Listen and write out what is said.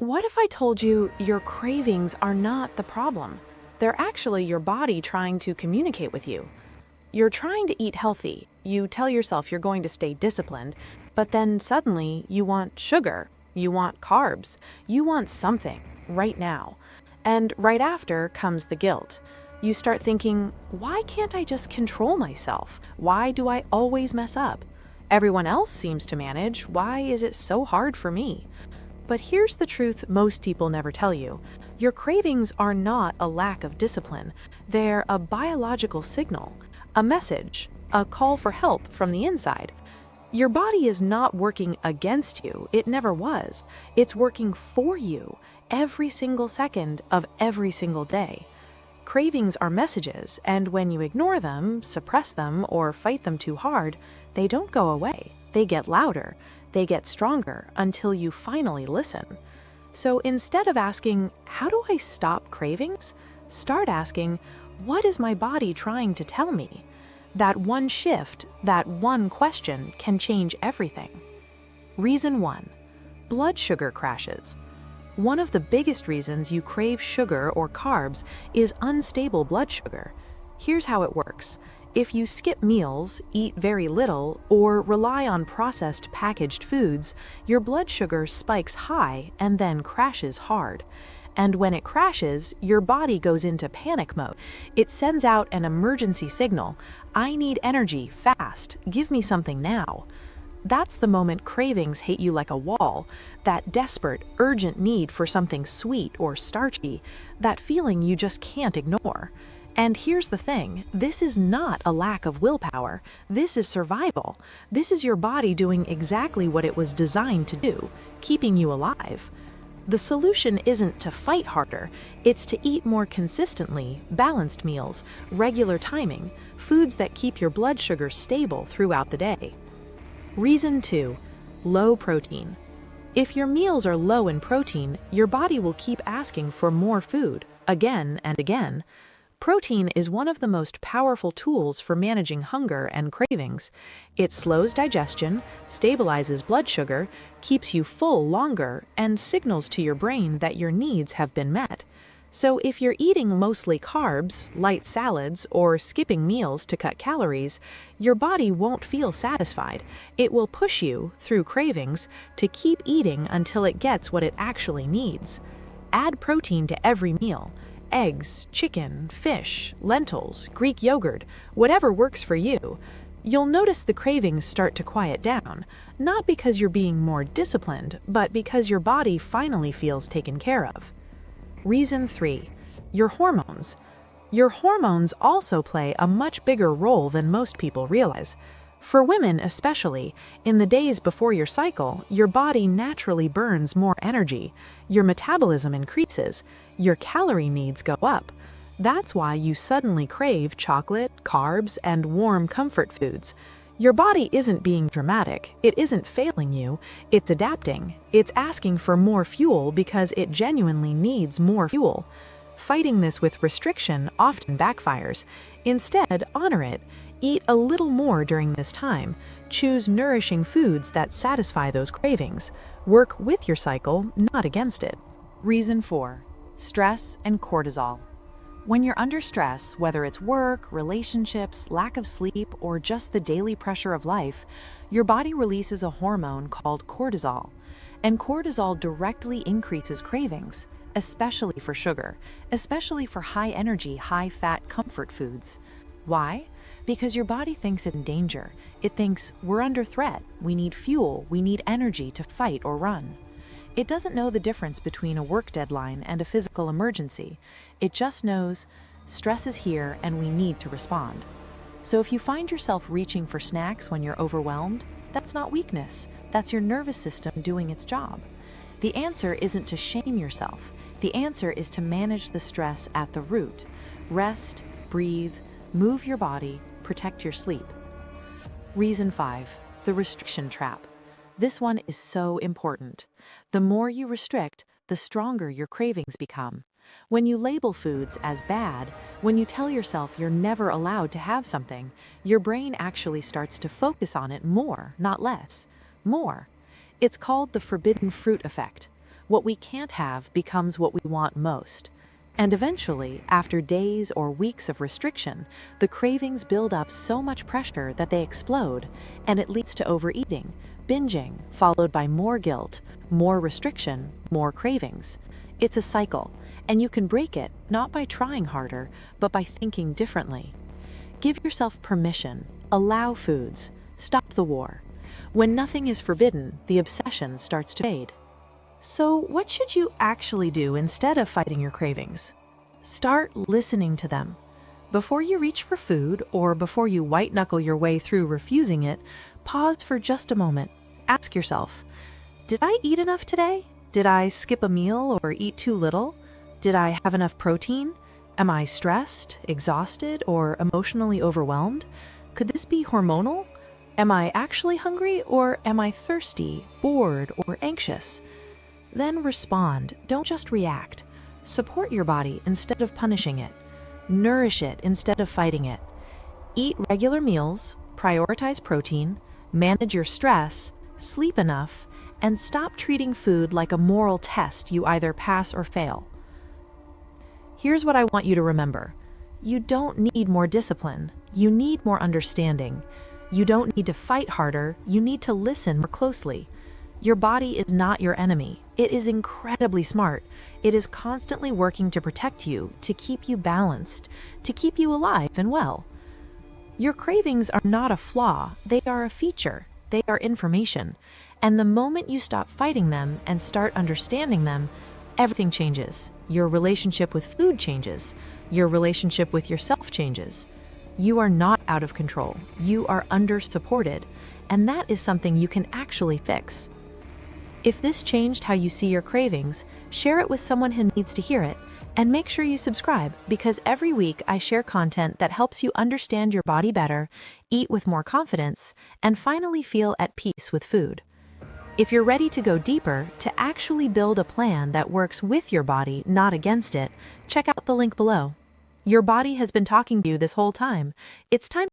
What if I told you your cravings are not the problem? They're actually your body trying to communicate with you. You're trying to eat healthy. You tell yourself you're going to stay disciplined, but then suddenly you want sugar, you want carbs, you want something right now. And right after comes the guilt. You start thinking, why can't I just control myself? Why do I always mess up? Everyone else seems to manage. Why is it so hard for me? But here's the truth most people never tell you. Your cravings are not a lack of discipline. They're a biological signal, a message, a call for help from the inside. Your body is not working against you. It never was. It's working for you every single second of every single day. Cravings are messages, and when you ignore them, suppress them, or fight them too hard, they don't go away. They get louder. They get stronger until you finally listen. So instead of asking, how do I stop cravings? Start asking, what is my body trying to tell me? That one shift, that one question can change everything. Reason 1. Blood sugar crashes. One of the biggest reasons you crave sugar or carbs is unstable blood sugar. Here's how it works. If you skip meals, eat very little, or rely on processed packaged foods, your blood sugar spikes high and then crashes hard. And when it crashes, your body goes into panic mode. It sends out an emergency signal. I need energy, fast, give me something now. That's the moment cravings hit you like a wall, that desperate, urgent need for something sweet or starchy, that feeling you just can't ignore. And here's the thing, this is not a lack of willpower. This is survival. This is your body doing exactly what it was designed to do, keeping you alive. The solution isn't to fight harder, it's to eat more consistently, balanced meals, regular timing, foods that keep your blood sugar stable throughout the day. Reason 2. Low protein. If your meals are low in protein, your body will keep asking for more food, again and again. Protein is one of the most powerful tools for managing hunger and cravings. It slows digestion, stabilizes blood sugar, keeps you full longer, and signals to your brain that your needs have been met. So if you're eating mostly carbs, light salads, or skipping meals to cut calories, your body won't feel satisfied. It will push you, through cravings, to keep eating until it gets what it actually needs. Add protein to every meal. Eggs, chicken, fish, lentils, Greek yogurt, whatever works for you. You'll notice the cravings start to quiet down, not because you're being more disciplined, but because your body finally feels taken care of. Reason 3. Your hormones. Your hormones also play a much bigger role than most people realize. For women especially, in the days before your cycle, your body naturally burns more energy, your metabolism increases, your calorie needs go up. That's why you suddenly crave chocolate, carbs, and warm comfort foods. Your body isn't being dramatic, it isn't failing you, it's adapting. It's asking for more fuel because it genuinely needs more fuel. Fighting this with restriction often backfires. Instead, honor it. Eat a little more during this time. Choose nourishing foods that satisfy those cravings. Work with your cycle, not against it. Reason 4. Stress and cortisol. When you're under stress, whether it's work, relationships, lack of sleep, or just the daily pressure of life, your body releases a hormone called cortisol. And cortisol directly increases cravings, especially for sugar, especially for high-energy, high-fat comfort foods. Why? Because your body thinks it's in danger. It thinks, we're under threat, we need fuel, we need energy to fight or run. It doesn't know the difference between a work deadline and a physical emergency. It just knows, stress is here and we need to respond. So if you find yourself reaching for snacks when you're overwhelmed, that's not weakness. That's your nervous system doing its job. The answer isn't to shame yourself. The answer is to manage the stress at the root. Rest, breathe, move your body, protect your sleep. Reason 5. The restriction trap. This one is so important. The more you restrict, the stronger your cravings become. When you label foods as bad, when you tell yourself you're never allowed to have something, your brain actually starts to focus on it more, not less. More. It's called the forbidden fruit effect. What we can't have becomes what we want most. And eventually, after days or weeks of restriction, the cravings build up so much pressure that they explode, and it leads to overeating, binging, followed by more guilt, more restriction, more cravings. It's a cycle, and you can break it not by trying harder, but by thinking differently. Give yourself permission, allow foods, stop the war. When nothing is forbidden, the obsession starts to fade. So, what should you actually do instead of fighting your cravings? Start listening to them. Before you reach for food, or before you white-knuckle your way through refusing it, pause for just a moment. Ask yourself, did I eat enough today? Did I skip a meal or eat too little? Did I have enough protein? Am I stressed, exhausted, or emotionally overwhelmed? Could this be hormonal? Am I actually hungry, or am I thirsty, bored, or anxious? Then respond, don't just react. Support your body instead of punishing it. Nourish it instead of fighting it. Eat regular meals, prioritize protein, manage your stress, sleep enough, and stop treating food like a moral test you either pass or fail. Here's what I want you to remember. You don't need more discipline. You need more understanding. You don't need to fight harder. You need to listen more closely. Your body is not your enemy. It is incredibly smart. It is constantly working to protect you, to keep you balanced, to keep you alive and well. Your cravings are not a flaw. They are a feature. They are information. And the moment you stop fighting them and start understanding them, everything changes. Your relationship with food changes. Your relationship with yourself changes. You are not out of control. You are under-supported. And that is something you can actually fix. If this changed how you see your cravings, share it with someone who needs to hear it, and make sure you subscribe, because every week I share content that helps you understand your body better, eat with more confidence, and finally feel at peace with food. If you're ready to go deeper, to actually build a plan that works with your body, not against it, check out the link below. Your body has been talking to you this whole time. It's time